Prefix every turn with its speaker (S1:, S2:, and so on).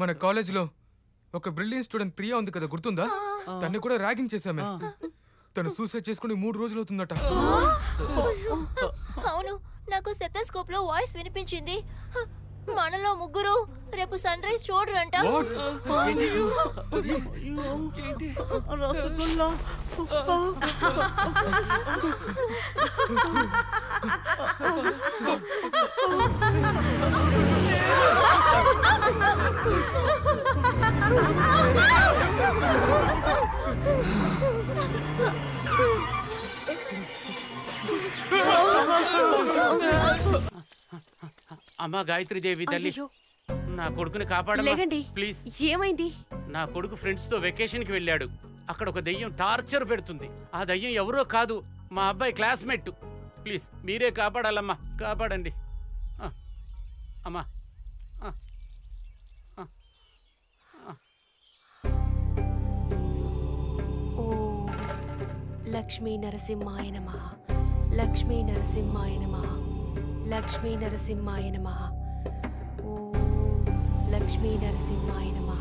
S1: మన కాలేజీలో ఒక బ్రిలియన్ స్టూడెంట్ ప్రియా ఉంది కదా, గుర్తుందా? తన్ని కూడా ర్యాగింగ్ చేశామే. తను సూసైడ్ చేసుకుని 3 రోజులు అవుతుందట.
S2: అవును, నాకు సెతస్కోప్ లో వాయిస్ వినిపించింది. మనలో ముగ్గురు రేపు సన్ రైజ్ చూడరంట.
S3: రసగుల్లా
S4: అమ్మా గాయత్రీదేవి తల్లి, నా కొడుకుని కాపాడండి ప్లీజ్.
S5: ఏమైంది?
S4: నా కొడుకు ఫ్రెండ్స్ తో వెకేషన్ కి వెళ్ళాడు. అక్కడ ఒక దయ్యం టార్చర్ పెడుతుంది. ఆ దయ్యం ఎవరో కాదు, మా అబ్బాయి క్లాస్మేట్. ప్లీజ్ మీరే కాపాడాలమ్మా, కాపాడండి అమ్మా.
S5: లక్ష్మీ నరసింహాయ నమః, లక్ష్మీ నరసింహాయ నమః, లక్ష్మీ నరసింహాయ నమః. ఓం లక్ష్మీ నరసింహాయ నమః.